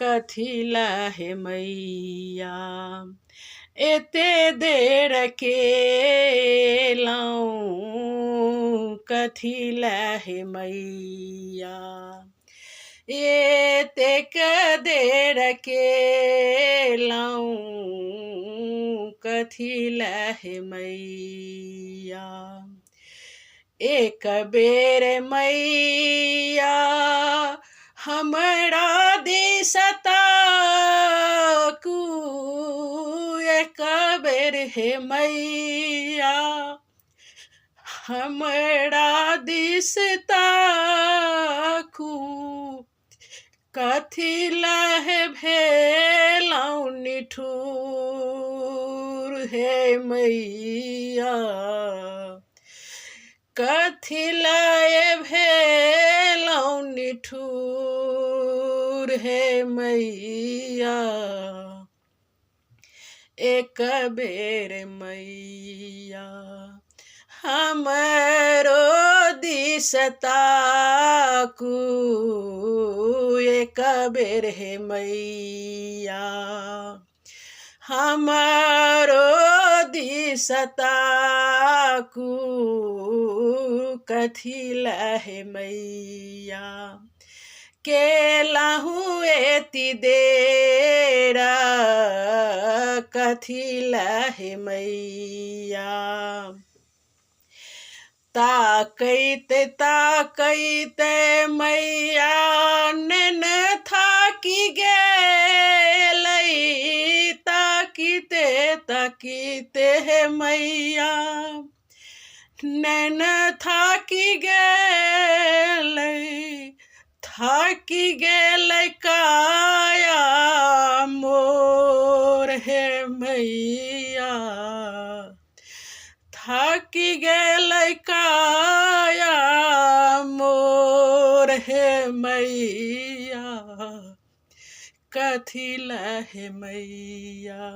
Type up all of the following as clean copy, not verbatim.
कथिला हे मैया एते देर के लाऊं कथिला हे मैया एते देर के लाऊं कथिला हे मैया एक बेर मैया हमरा दिसता कु एक बेर हे मैया हमरा दिसता कु कथिला हे भेलौं निठुर हे मैया कथिला भेलौं निठुर हे मैया एक बेर मैया हमरो दिसता कु एक बेर हे मैया हमरो दिसता कु कथिला हे मैया केलाहू एति देरा कथिला हे मैया ताकैत ताकैत मैया नैन थाकी गेलै ताकिते ताकिते हे मैया नैन थाकी गेलै थाकी गेलै काया मोर हे मैया थाकी गेलै काया मोर हे मैया कथिला हे मैया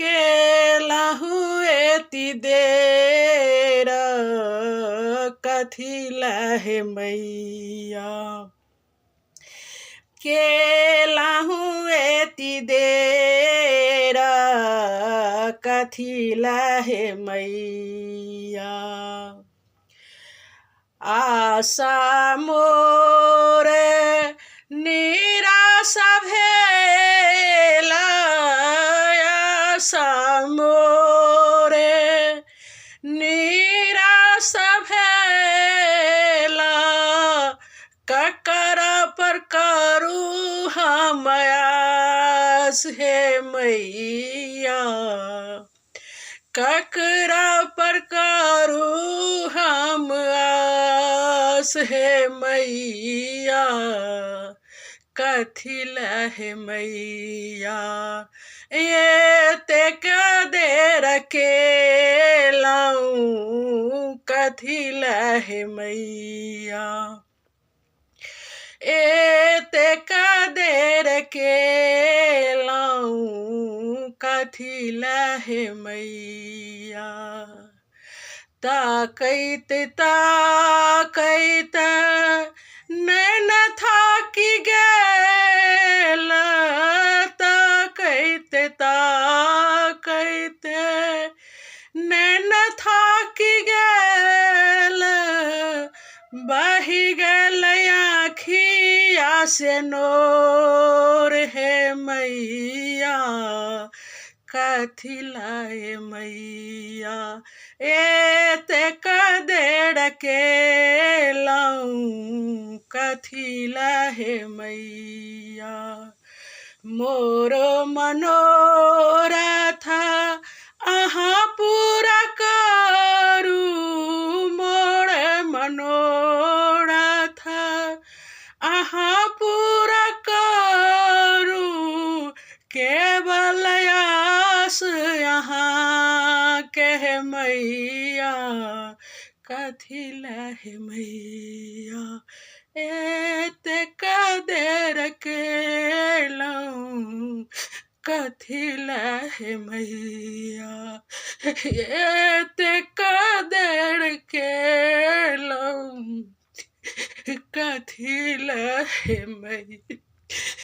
केलाहू एति देर कथिला हे मैया केलाहू एति देर कथिला हे मैया आशा मोर निराशा भेल आशा मोर निराशा भेल ककरा पर करू हम आस हे मैया ककरा पर करू हम आस हे मैया कथिला हे मैया एते देर के लाऊं कथिला हे मैया एते देर के लाऊं कथिला हे मैया ताकैत ताकैत नैन थाकी गेल ताकैत ताकैत नैन थाकी गेल बहि गेल आँखिया से नोर हे मैया कथिला हे मैया एते देर के लाऊं कथिला हे मैया मोरो मनोरथ अहाँ पूरा करू मोर मनोरथ अहाँ पूरा करू केवल आस यहाँ के मैया कथिला हे मैया एते देर के लाऊं कथिला हे मैया एते देर के लाऊं कथिला हे मैया।